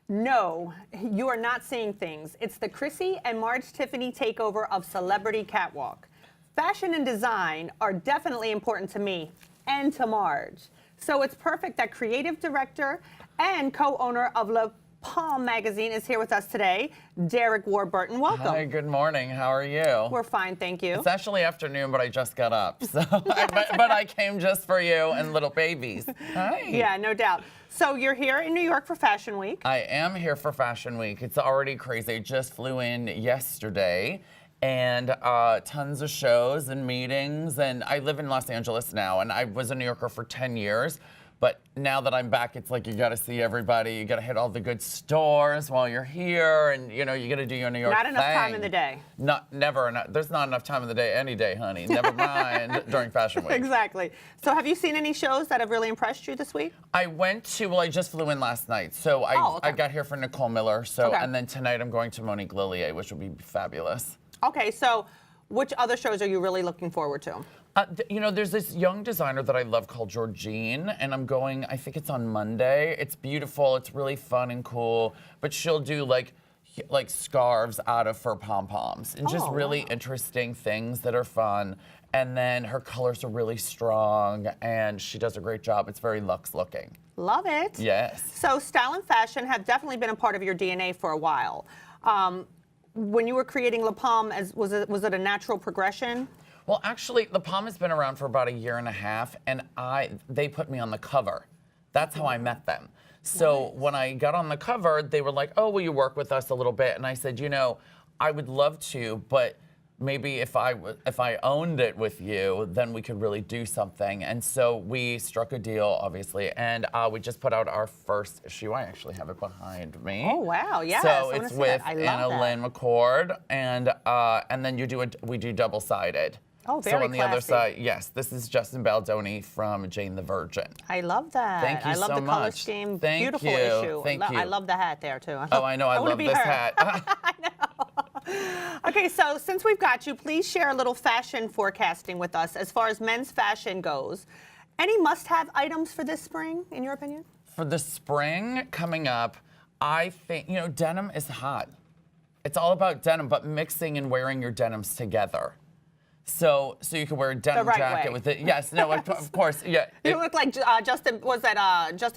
No, you are not seeing things. It's the Chrissy and Marge Tiffany takeover of Celebrity Catwalk. Fashion and design are definitely important to me and to Marge. So it's perfect that creative director and co-owner of Le Palm magazine is here with us today, Derek Warburton. Welcome. Hi, good morning. How are you? We're fine, thank you. It's actually afternoon, but I just got up. So, but I came just for you and little babies. Hi. Yeah, no doubt. So you're here in New York for Fashion Week. I am here for Fashion Week. It's already crazy. I just flew in yesterday. And tons of shows and meetings. And I live in Los Angeles now, and I was a New Yorker for 10 years. But now that I'm back, it's like you got to see everybody. You got to hit all the good stores while you're here, and you know you got to do your New York thing. Not enough time in the day. Never enough. There's not enough time in the day any day, honey. Never mind during Fashion Week. Exactly. So have you seen any shows that have really impressed you this week? I just flew in last night. So I got here for Nicole Miller. So and then tonight I'm going to Monique Lillier, which will be fabulous. Okay, so which other shows are you really looking forward to? You know, there's this young designer that I love called Georgine, and I'm going, I think it's on Monday. It's beautiful, it's really fun and cool, but she'll do like scarves out of fur pom-poms and just really interesting things that are fun. And then her colors are really strong, and she does a great job. It's very luxe looking. Love it. Yes. So style and fashion have definitely been a part of your DNA for a while. When you were creating Le Palm, was it a natural progression? Well, actually, Le Palm has been around for about a year and a half, and they put me on the cover. That's how I met them. So when I got on the cover, they were like, oh, will you work with us a little bit? And I said, you know, I would love to, but maybe if I owned it with you, then we could really do something. And so we struck a deal, obviously, and we just put out our first issue. I actually have it behind me. Oh wow, yes. So it's with Anna Lynn McCord, and then we do double-sided. Oh, very So on the classy. other side, yes, this is Justin Baldoni from Jane the Virgin. I love that. Thank you I love so the color much. scheme. Thank Beautiful you. issue. Thank you. I love the hat there too. Oh, I know. I love this hat. I know. Okay, so since we've got you, please share a little fashion forecasting with us as far as men's fashion goes. Any must-have items for this spring, in your opinion? For the spring coming up, I think, you know, denim is hot. It's all about denim, but mixing and wearing your denims together. So you can wear a denim jacket with it. Yes, no, of course, yeah. You look like Justin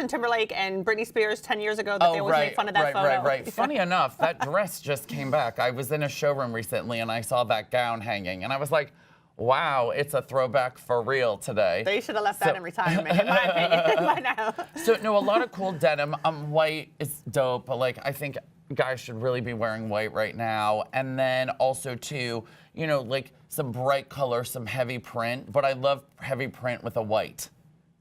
Timberlake and Britney Spears 10 years ago that they always made fun of that photo. Right. Funny enough, that dress just came back. I was in a showroom recently and I saw that gown hanging, and I was like, wow, it's a throwback for real today. They should have left that in retirement, in my opinion, by now. So, no, a lot of cool denim. White is dope, but like, I think guys should really be wearing white right now. And then also, too, you know, like some bright color, some heavy print, but I love heavy print with a white.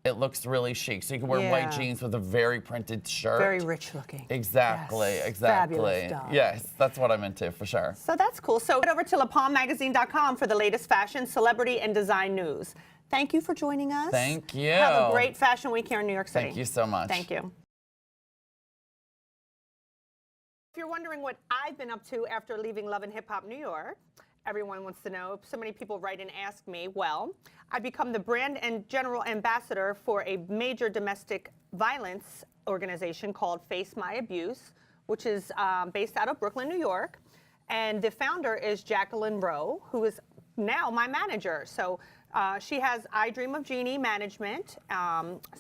It looks really chic. So you can wear white jeans with a very printed shirt. Very rich looking. Exactly, yes. exactly. Fabulous stuff. Yes, that's what I'm into for sure. So that's cool. So head over to LaPalmMagazine.com for the latest fashion, celebrity, and design news. Thank you for joining us. Thank you. Have a great fashion week here in New York City. Thank you so much. Thank you. If you're wondering what I've been up to after leaving Love and Hip Hop New York, everyone wants to know. So many people write and ask me. Well, I've become the brand and general ambassador for a major domestic violence organization called Face My Abuse, which is based out of Brooklyn, New York. And the founder is Jacqueline Rowe, who is now my manager. So she has I Dream of Jeannie management.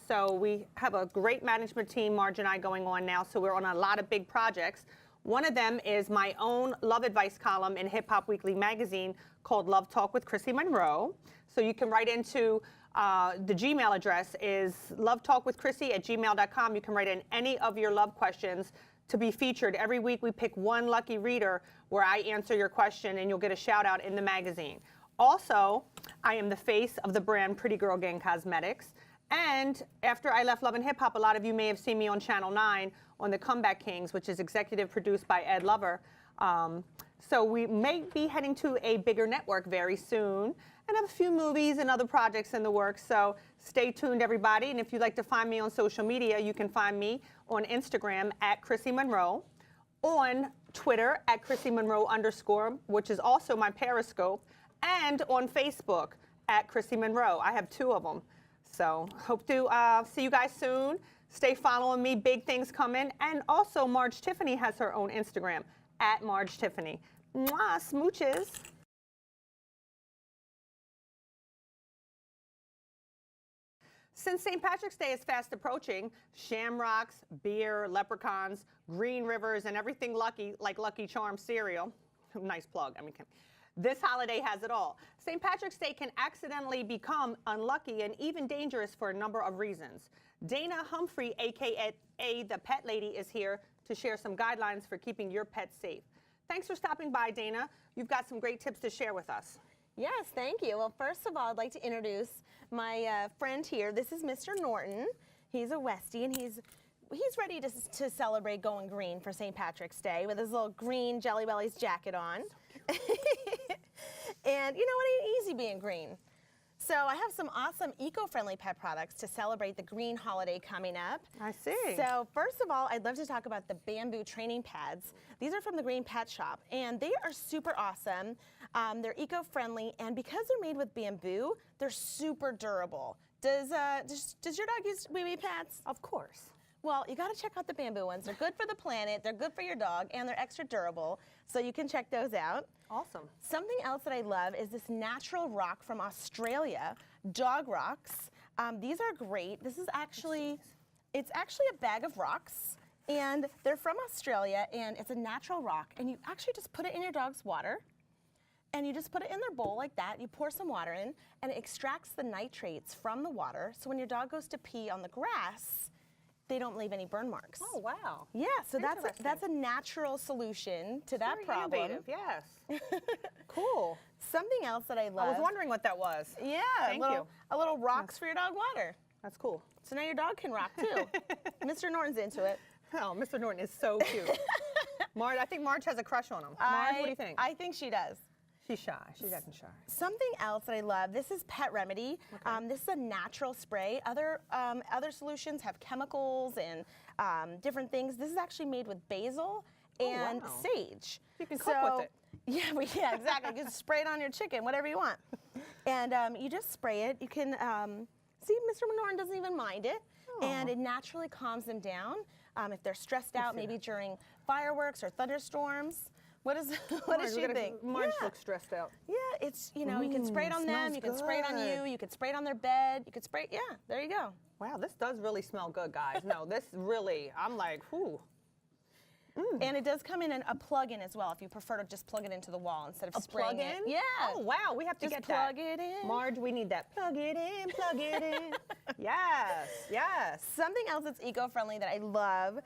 So we have a great management team, Marge and I, going on now. So we're on a lot of big projects. One of them is my own love advice column in Hip Hop Weekly magazine called Love Talk with Chrissy Monroe. So you can write into the Gmail address is lovetalkwithchrissy@gmail.com. You can write in any of your love questions to be featured. Every week we pick one lucky reader where I answer your question and you'll get a shout out in the magazine. Also, I am the face of the brand Pretty Girl Gang Cosmetics. And after I left Love and Hip Hop, a lot of you may have seen me on Channel 9 on The Comeback Kings, which is executive produced by Ed Lover. So we may be heading to a bigger network very soon and have a few movies and other projects in the works. So stay tuned, everybody. And if you'd like to find me on social media, you can find me on Instagram at Chrissy Monroe, on Twitter at Chrissy Monroe _, which is also my Periscope, and on Facebook at Chrissy Monroe. I have 2 of them. So hope to see you guys soon. Stay following me, big things coming. And also, Marge Tiffany has her own Instagram, @MargeTiffany. Mwah, smooches. Since St. Patrick's Day is fast approaching, shamrocks, beer, leprechauns, green rivers, and everything lucky, like Lucky Charms cereal. Nice plug. I mean, this holiday has it all. St. Patrick's Day can accidentally become unlucky and even dangerous for a number of reasons. Dana Humphrey, aka the Pet Lady, is here to share some guidelines for keeping your pet safe. Thanks for stopping by, Dana. You've got some great tips to share with us. Yes, thank you. Well, first of all, I'd like to introduce my friend here. This is Mr. Norton. He's a Westie, and he's ready to celebrate going green for St. Patrick's Day with his little green Jelly Bellies jacket on. And you know what? It ain't easy being green. So I have some awesome eco-friendly pet products to celebrate the green holiday coming up. I see. So first of all, I'd love to talk about the bamboo training pads. These are from the Green Pet Shop, and they are super awesome. They're eco-friendly, and because they're made with bamboo, they're super durable. Does your dog use wee-wee pads? Of course. Well, you got to check out the bamboo ones. They're good for the planet, they're good for your dog, and they're extra durable, so you can check those out. Awesome. Something else that I love is this natural rock from Australia, dog rocks. These are great. This is it's actually a bag of rocks, and they're from Australia, and it's a natural rock, and you actually just put it in your dog's water, and you just put it in their bowl like that. You pour some water in, and it extracts the nitrates from the water, so when your dog goes to pee on the grass, they don't leave any burn marks. Oh, wow. Yeah, so that's a natural solution to that Very problem. innovative, yes. Cool. Something else that I love. I was wondering what that was. Yeah, Thank you. a little rocks for your dog water. That's cool. So now your dog can rock too. Mr. Norton's into it. Oh, Mr. Norton is so cute. Marge, I think Marge has a crush on him. Marge, what do you think? I think she does. She's shy. She's acting shy. Something else that I love, this is Pet Remedy. Okay. This is a natural spray. Other solutions have chemicals and different things. This is actually made with basil and sage. You can cook with it. Yeah, exactly. You can spray it on your chicken, whatever you want. And you just spray it. You can, see, Mr. Norton doesn't even mind it. Aww. And it naturally calms them down. If they're stressed out, maybe during fireworks or thunderstorms. What does she think? Marge looks stressed out. Yeah, it's, you know, you can spray it on them, you can spray it on you, you can spray it on their bed, you can spray, yeah, there you go. Wow, this does really smell good, guys. No, this really, I'm like, whew. And it does come in a plug-in as well, if you prefer to just plug it into the wall instead of spraying it. Yeah. Oh, wow, we have to get that. Just plug it in. Marge, we need that. Plug it in, plug it in. Yes, yes. Something else that's eco-friendly that I love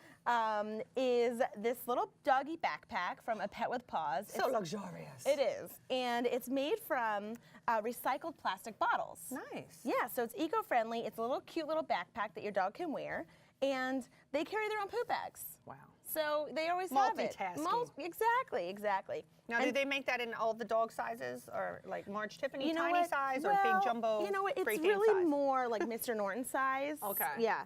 is this little doggy backpack from A Pet with Paws. So luxurious. It is. And it's made from recycled plastic bottles. Nice. Yeah, so it's eco-friendly. It's a little cute little backpack that your dog can wear. And they carry their own poop bags. Wow. So they always have it. Multitasking. Exactly. Now, do they make that in all the dog sizes, or like Marge Tiffany you know tiny what? size, or big jumbo? You know what? It's Great Dane really size? more like Mr. Norton size. Okay. Yeah.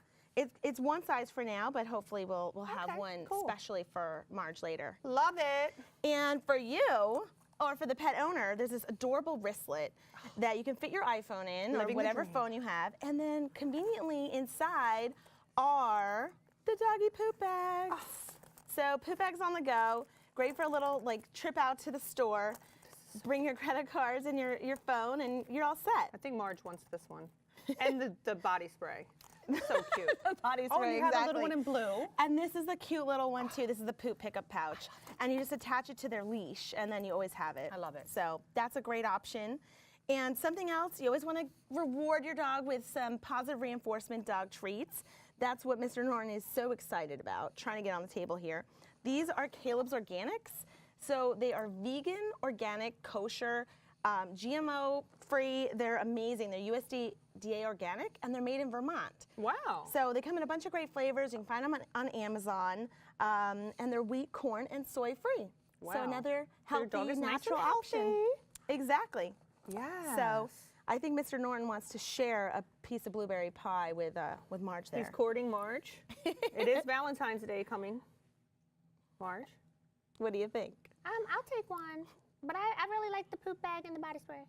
It's one size for now, but hopefully we'll have one specially for Marge later. Love it. And for you, or for the pet owner, there's this adorable wristlet that you can fit your iPhone in, or whatever phone you have, and then conveniently inside are the doggy poop bags. Oh. So poop bags on the go, great for a little trip out to the store. Bring your credit cards and your phone, and you're all set. I think Marge wants this one, and the body spray. So cute. Body spray. Oh, you have a little one in blue. And this is the cute little one too. This is the poop pickup pouch, and you just attach it to their leash, and then you always have it. I love it. So that's a great option. And something else, you always want to reward your dog with some positive reinforcement dog treats. That's what Mr. Norton is so excited about, trying to get on the table here. These are Caleb's Organics. So they are vegan, organic, kosher, GMO-free. They're amazing. They're USDA organic, and they're made in Vermont. Wow. So they come in a bunch of great flavors. You can find them on Amazon, and they're wheat, corn, and soy-free. Wow. So another healthy, nice natural and option. healthy. Exactly. Yeah. So I think Mr. Norton wants to share a piece of blueberry pie with Marge there. He's courting Marge. It is Valentine's Day coming. Marge? What do you think? I'll take one, but I really like the poop bag and the body spray.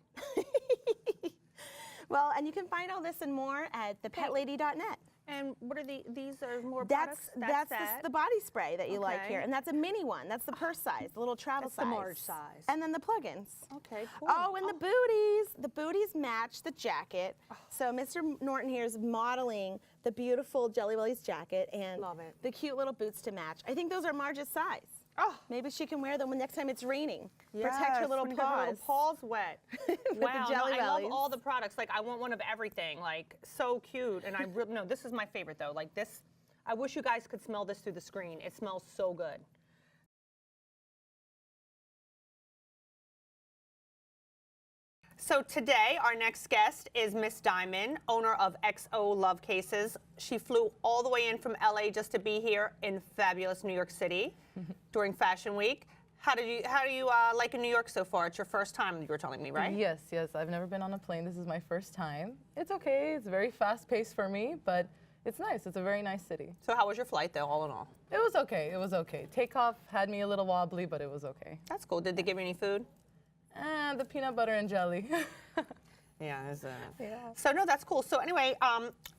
Well, and you can find all this and more at thepetlady.net. And what are these are more That's products? the body spray that you like Okay. here, and that's a mini one. That's the purse size, the little travel That's the size. Marge size. And then the plugins. Okay, cool. Oh, and the booties. The booties match the jacket. So Mr. Norton here is modeling the beautiful Jelly Bellies jacket and Love it. the cute little boots to match. I think those are Marge's size. Oh. Maybe she can wear them when next time it's raining. Protect her Yes, little when you got her paws. little paws wet. Wow, the Jelly I love Bellies. all the products. Like I want one of everything. Like so cute. And I really no, this is my favorite though. Like this, I wish you guys could smell this through the screen. It smells so good. So today, our next guest is Miss Diamond, owner of XO Love Cases. She flew all the way in from LA just to be here in fabulous New York City during Fashion Week. How do you like in New York so far? It's your first time, you were telling me, right? Yes, yes. I've never been on a plane. This is my first time. It's okay. It's very fast-paced for me, but it's nice. It's a very nice city. So how was your flight, though, all in all? It was okay. It was okay. Takeoff had me a little wobbly, but it was okay. That's cool. Did they give you any food? And the peanut butter and jelly. Yeah. Yeah. So no, that's cool. So anyway,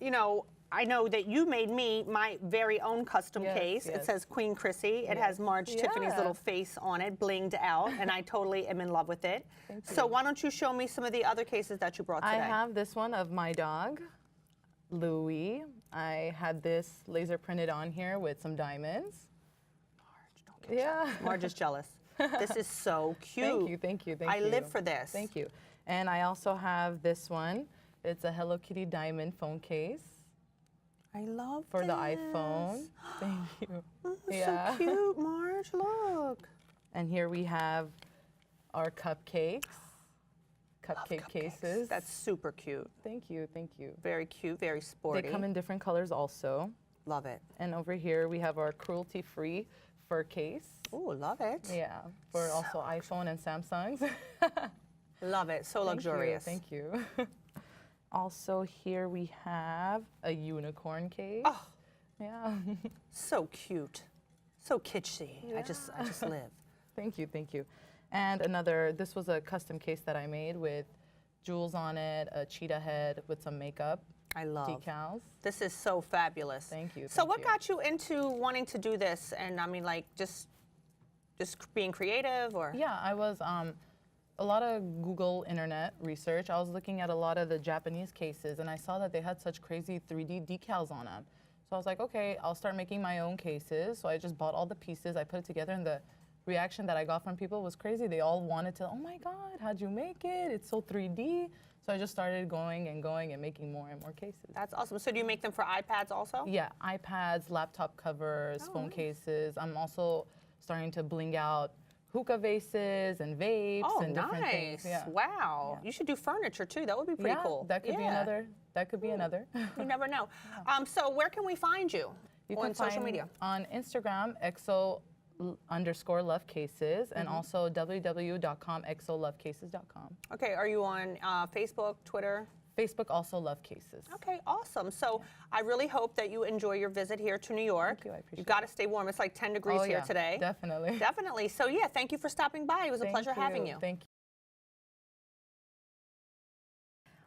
you know, I know that you made me my very own custom Yes, case. It yes. says Queen Chrissy. It has Marge Tiffany's Yeah. little face on it, blinged out, and I totally am in love with it. So why don't you show me some of the other cases that you brought today? I have this one of my dog, Louie. I had this laser printed on here with some diamonds. Marge, don't get Yeah. jealous. Marge is jealous. This is so cute. Thank you, thank you, thank I you. live for this. Thank you. And I also have this one. It's a Hello Kitty diamond phone case I love for the this. iPhone. Thank you. Oh, Yeah. So cute, Marge. Look. And here we have our cupcakes. Love Cupcake cupcakes. cases. That's super cute. Thank you, thank you. Very cute, very sporty. They come in different colors also. Love it. And over here we have our cruelty-free fur case. Ooh, love it. Yeah, for also iPhone and Samsungs. Love it. So Thank luxurious. you, thank you. Also here we have a unicorn case. Oh, Yeah. so cute. So kitschy. I just live. Thank you, thank you. And another, this was a custom case that I made with jewels on it, a cheetah head with some makeup, I love. decals. This is so fabulous. Thank you, So thank what you. got you into wanting to do this? And I mean, like, just being creative, or? Yeah, I was a lot of Google internet research. I was looking at a lot of the Japanese cases, and I saw that they had such crazy 3D decals on them. So I was like, okay, I'll start making my own cases. So I just bought all the pieces, I put it together, and the reaction that I got from people was crazy. They all wanted to, oh my God, how'd you make it? It's so 3D. So I just started going and making more and more cases. That's awesome. So do you make them for iPads also? Yeah, iPads, laptop covers, phone nice. cases. I'm also starting to bling out hookah vases and vapes Oh, and different nice. things. Yeah. Wow. You should do furniture too. That would be pretty Yeah, cool. that could be Yeah. another. That could be another. You never know. So where can we find you, You on can social find media? on Instagram, XO_lovecases, and also www.xolovecases.com. Okay, are you on Facebook, Twitter? Facebook also Love Cases. Okay, awesome. So I really hope that you enjoy your visit here to New York. Thank you, I appreciate You've got to stay warm. It's like 10 degrees Oh, here yeah, today. Definitely. Definitely. So yeah, thank you for stopping by. It was a Thank pleasure having you. Thank you.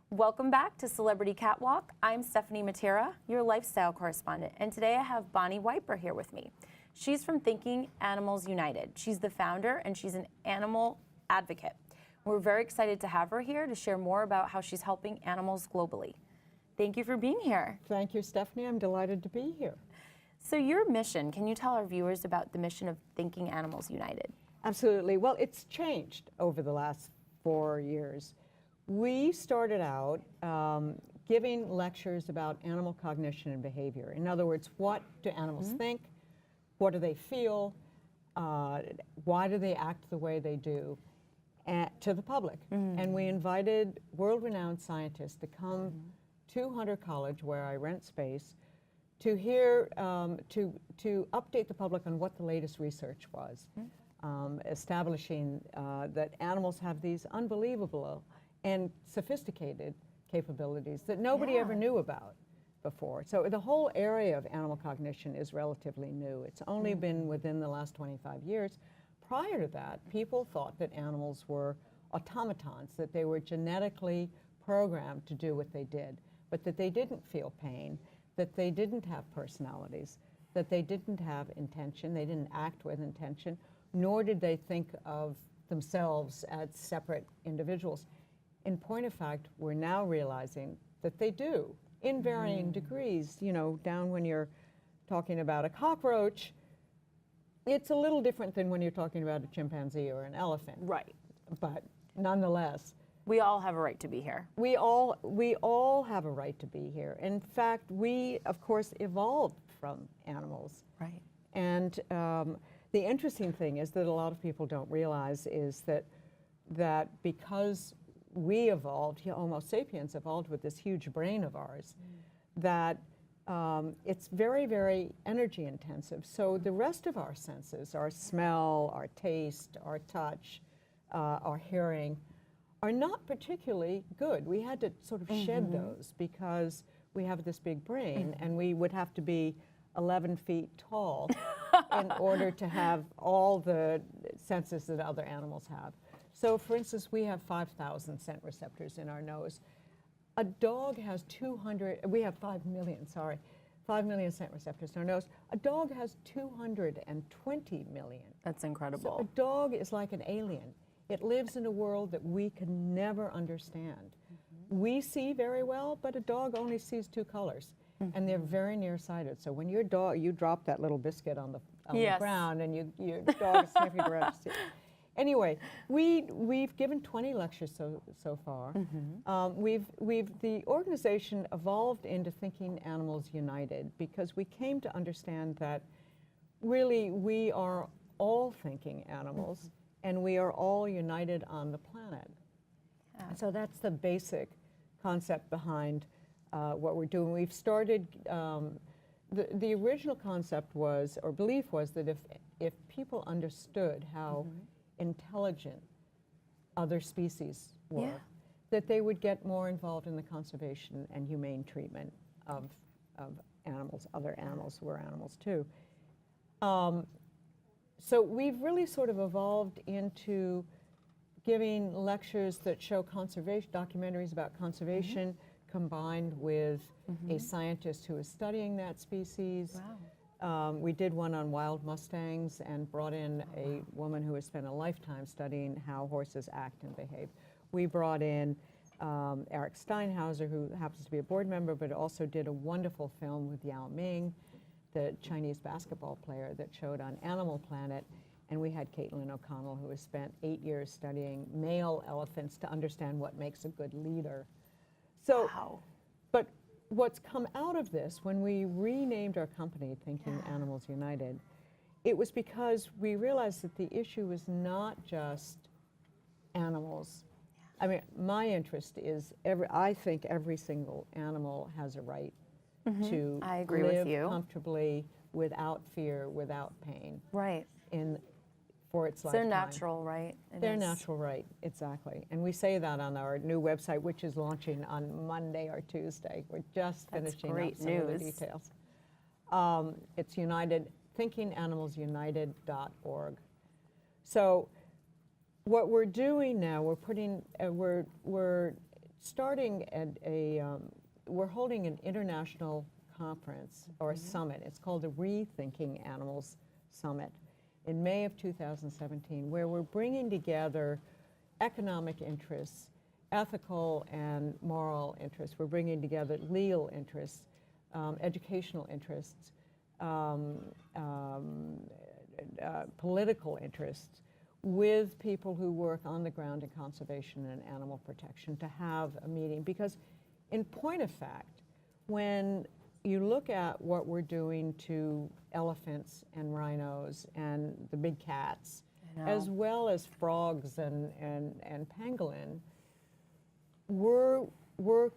Welcome back to Celebrity Catwalk. I'm Stephanie Matera, your lifestyle correspondent, and today I have Bonnie Wiper here with me. She's from Thinking Animals United. She's the founder and she's an animal advocate. We're very excited to have her here to share more about how she's helping animals globally. Thank you for being here. Thank you, Stephanie. I'm delighted to be here. So your mission, can you tell our viewers about the mission of Thinking Animals United? Absolutely. Well, it's changed over the last 4 years. We started out giving lectures about animal cognition and behavior. In other words, what do animals think? What do they feel? Why do they act the way they do? To the public. And we invited world-renowned scientists to come to Hunter College, where I rent space, to hear, to update the public on what the latest research was, establishing that animals have these unbelievable and sophisticated capabilities that nobody ever knew about before. So the whole area of animal cognition is relatively new. It's only been within the last 25 years. Prior to that, people thought that animals were automatons, that they were genetically programmed to do what they did, but that they didn't feel pain, that they didn't have personalities, that they didn't have intention, they didn't act with intention, nor did they think of themselves as separate individuals. In point of fact, we're now realizing that they do, in varying degrees. You know, down when you're talking about a cockroach, it's a little different than when you're talking about a chimpanzee or an elephant. Right. But nonetheless, We all have a right to be here. we all have a right to be here. In fact, we, of course, evolved from animals. Right. And the interesting thing is that a lot of people don't realize is that because we evolved, Homo sapiens evolved with this huge brain of ours, that it's very, very energy intensive. So the rest of our senses, our smell, our taste, our touch, our hearing, are not particularly good. We had to sort of shed those because we have this big brain, and we would have to be 11 feet tall in order to have all the senses that other animals have. So for instance, we have 5,000 scent receptors in our nose. A dog has 200, we have 5 million, sorry, 5 million scent receptors in our nose. A dog has 220 million. That's So incredible. a dog is like an alien. It lives in a world that we can never understand. We see very well, but a dog only sees 2 colors, and they're very nearsighted. So when your dog, you drop that little biscuit on the Yes. ground, and your dog is sniffing around to see it. Anyway, we've given 20 lectures so far. The organization evolved into Thinking Animals United because we came to understand that really we are all thinking animals, and we are all united on the planet. So that's the basic concept behind what we're doing. We've started, the original concept was, or belief was, that if people understood how intelligent other species were, Yeah. that they would get more involved in the conservation and humane treatment of animals, other animals who are animals too. So we've really sort of evolved into giving lectures that show conservation, documentaries about conservation, combined with a scientist who is studying that species. We did one on wild mustangs and brought in a woman who has spent a lifetime studying how horses act and behave. We brought in Eric Steinhauser, who happens to be a board member, but also did a wonderful film with Yao Ming, the Chinese basketball player, that showed on Animal Planet. And we had Caitlin O'Connell, who has spent 8 years studying male elephants to understand what makes a good leader. So, but what's come out of this, when we renamed our company Thinking Animals United, it was because we realized that the issue was not just animals. I mean, my interest is, I think every single animal has a right to I agree with live you. comfortably, without fear, without pain, Right. for its It's their lifetime. natural right. It Their is. natural right, exactly. And we say that on our new website, which is launching on Monday or Tuesday. We're just That's finishing up great some of the news. details. It's thinkinganimalsunited.org. So what we're doing now, we're starting at we're holding an international conference or a summit. It's called the Rethinking Animals Summit in May of 2017, where we're bringing together economic interests, ethical and moral interests. We're bringing together legal interests, educational interests, political interests, with people who work on the ground in conservation and animal protection, to have a meeting. Because in point of fact, when you look at what we're doing to elephants and rhinos and the big cats, as well as frogs and pangolin, we're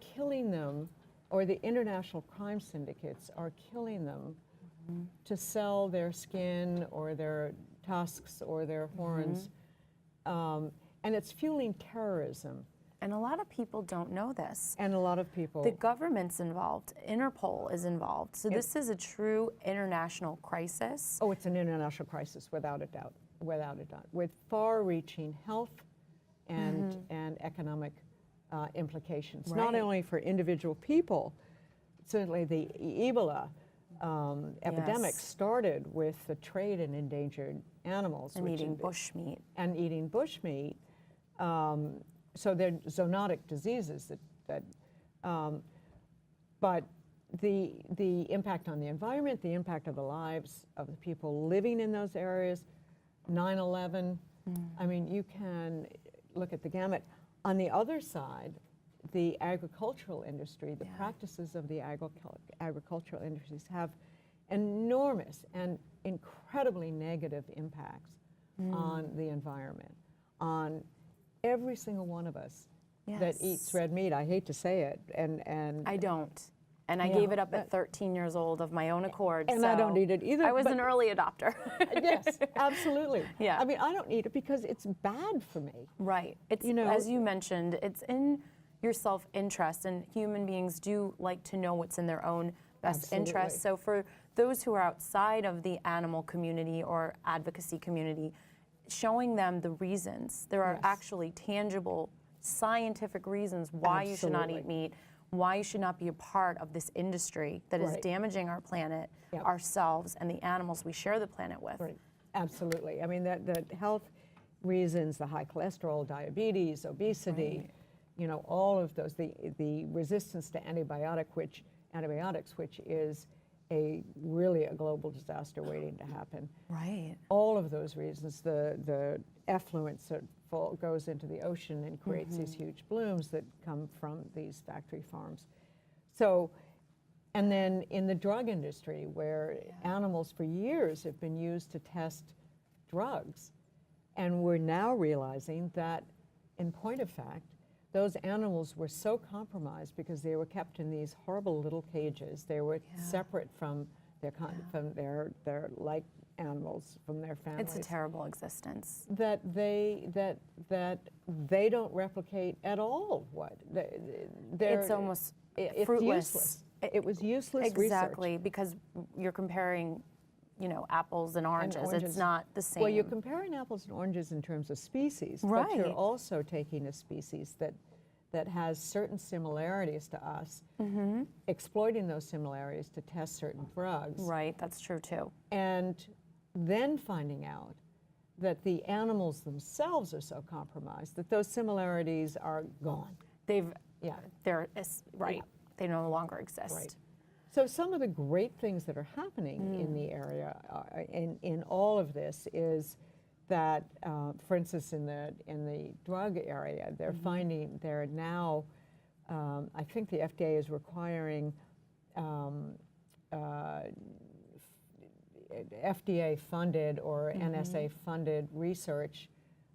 killing them, or the international crime syndicates are killing them to sell their skin or their tusks or their horns. And it's fueling terrorism. And a lot of people don't know this. And a lot of people. The government's involved. Interpol is involved. So this is a true international crisis. Oh, it's an international crisis, without a doubt, with far-reaching health and economic implications, not Right. only for individual people certainly the Ebola epidemic Yes. started with the trade in endangered animals. And which eating is- bush meat. And eating bushmeat. So they're zoonotic diseases but the impact on the environment, the impact of the lives of the people living in those areas, 9/11, I mean, you can look at the gamut. On the other side, the agricultural industry, the practices of the agricultural industries have enormous and incredibly negative impacts on the environment, on every single one of us that eats Yes. red meat. I hate to say it, and I don't. And I Yeah, gave it up at but- 13 years old of my own accord. And I don't so eat it either, I was but- an early adopter. yes, absolutely. Yeah. I mean, I don't eat it because it's bad for me. Right. It's, You know- as you mentioned, it's in your self-interest, and human beings do like to know what's in their own best interest. Absolutely. So for those who are outside of the animal community or advocacy community, showing them the reasons. There are Yes. actually tangible scientific reasons why you should not eat Absolutely. meat, why you should not be a part of this industry that is Right. damaging our planet, Yep. ourselves, and the animals we share the planet with. Right, absolutely. I mean, the health reasons, the high cholesterol, diabetes, obesity, you know, all of those, the resistance to antibiotics, which is really a global disaster waiting to happen. Right. All of those reasons, the effluence that goes into the ocean and creates these huge blooms that come from these factory farms. So, and then in the drug industry, where animals for years have been used to test drugs, and we're now realizing that, in point of fact, those animals were so compromised because they were kept in these horrible little cages. They were separate from their like animals, from their families. It's a terrible existence. That they don't replicate at all. It's almost it's fruitless. useless. It was useless Exactly, because you're comparing, you know, apples and oranges. It's oranges. not the same. Well, you're comparing apples and oranges in terms of species, but Right. you're also taking a species that has certain similarities to us, exploiting those similarities to test certain drugs, Right, that's true too. and then finding out that the animals themselves are so compromised that those similarities are gone. Right. They no longer exist. Right. So some of the great things that are happening in the area, in all of this, is that, for instance, in the drug area, they're finding they're now, I think the FDA is requiring FDA-funded or NSA-funded research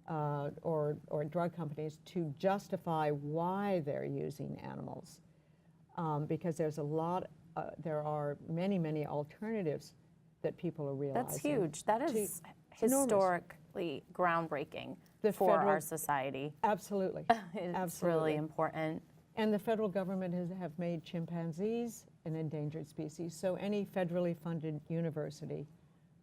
or drug companies to justify why they're using animals, because there's there are many alternatives that people are realizing. That's huge. That is It's enormous. historically groundbreaking for federal- our society. Absolutely. It's Absolutely. really important. And the federal government have made chimpanzees an endangered species, so any federally funded university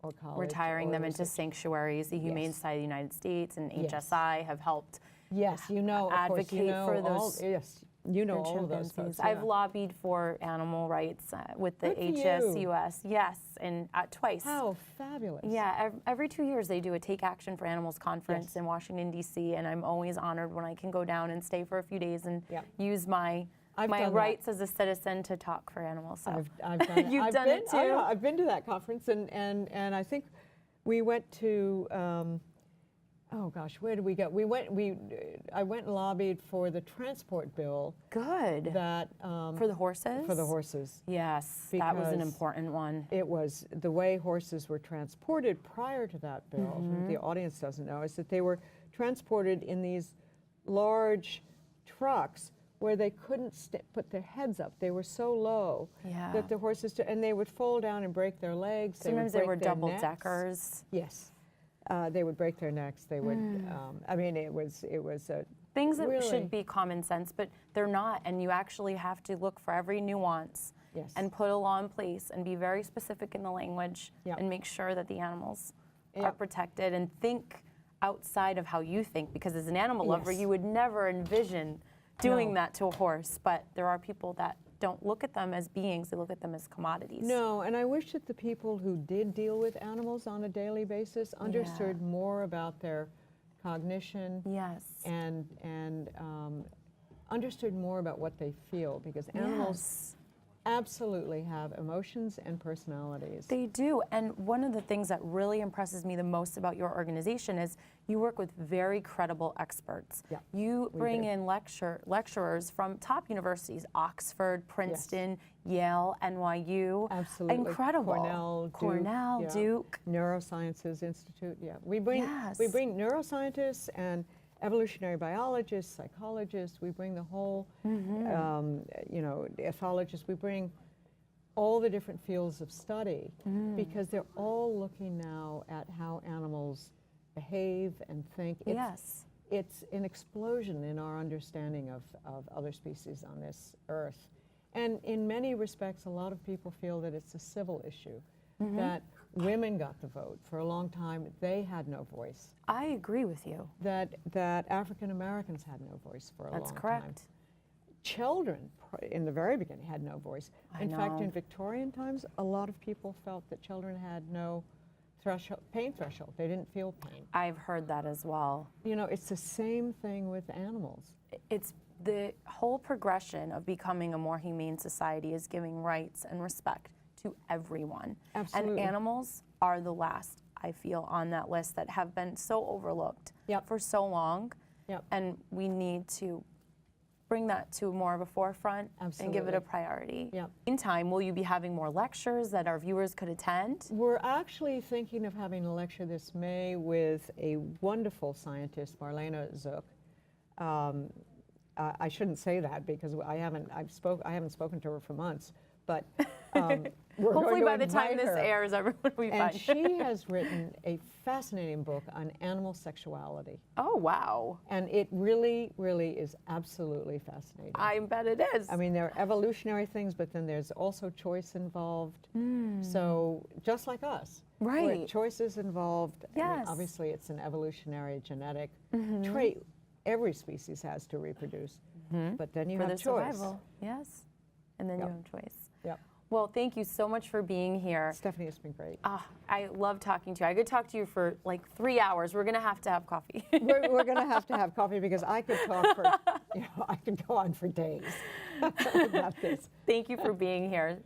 or college. Retiring or them into research- sanctuaries. The Humane Yes. Society of the United States and Yes. HSI have helped Yes, you know, of course, you advocate know for all, those yes, you know for all of those chimpanzees. folks. I've yeah. lobbied for animal rights with the Good for you. HSUS. Yes, and twice. How fabulous. Yeah, every 2 years they do a Take Action for Animals conference Yes. in Washington, D.C., and I'm always honored when I can go down and stay for a few days and Yeah. use my I've done that. rights as a citizen to talk for animals. So I've done it. You've I've done been, it oh, yeah, too? I've been to that conference, and I think we went to, oh gosh, where did we go? I went and lobbied for the transport bill Good. that. For the horses? For the horses. Yes, that was an Because important one. It was the way horses were transported prior to that bill, Mm-hmm. the audience doesn't know, is that they were transported in these large trucks where they couldn't put their heads up. They were so low Yeah. that the horses, and they would fall down and break their legs. Sometimes would they were break their double necks. deckers. Yes. They would break their necks. They would, I mean, it was a, Things that really- should be common sense, but they're not, and you actually have to look for every nuance Yes. and put a law in place and be very specific in the language Yep. and make sure that the animals are Yep. protected and think outside of how you think, because as an animal lover, Yes. you would never envision doing No. that to a horse, but there are people that don't look at them as beings, they look at them as commodities. No, and I wish that the people who did deal with animals on a daily basis understood more about their cognition Yes. and understood more about what they feel, because animals Yes. absolutely have emotions and personalities. They do. And one of the things that really impresses me the most about your organization is you work with very credible experts. Yeah, You we bring do. in lecturers from top universities, Oxford, Princeton, Yale, NYU. Absolutely. Incredible. Cornell, Duke, yeah. Duke. Neurosciences Institute, yeah. We bring Yes. neuroscientists and evolutionary biologists, psychologists, we bring the whole, ethologists, we bring all the different fields of study because they're all looking now at how animals behave and think. Yes. It's an explosion in our understanding of other species on this earth. And in many respects, a lot of people feel that it's a civil issue, that women got the vote. For a long time, they had no voice. I agree with you. That African Americans had no voice for a long That's time. correct. Children, in the very beginning, had no voice. I In fact, know. in Victorian times, a lot of people felt that children had no pain threshold. They didn't feel pain. I've heard that as well. You know, it's the same thing with animals. It's the whole progression of becoming a more humane society is giving rights and respect to everyone. Absolutely. And animals are the last, I feel, on that list that have been so overlooked Yep. for so long. Yep. And we need to bring that to more of a forefront and give it a Absolutely. priority. Yep. Meantime, will you be having more lectures that our viewers could attend? We're actually thinking of having a lecture this May with a wonderful scientist, Marlene Zook. I shouldn't say that because I haven't spoken to her for months, but we're Hopefully going by to the time invite this her. airs, everyone will be And fine. she has written a fascinating book on animal sexuality. Oh, wow. And it really, really is absolutely fascinating. I bet it is. I mean, there are evolutionary things, but then there's also choice involved. So just like us. where Right. choice is involved. I mean, Yes. obviously, it's an evolutionary genetic trait every species has to reproduce. But then you for have their choice. survival. Yes. And then Yep. you have choice. Yep. Well, thank you so much for being here. Stephanie, it's been great. I love talking to you. I could talk to you for like 3 hours. We're going to have coffee. We're going to have coffee because I could talk for, I could go on for days about this. Thank you for being here.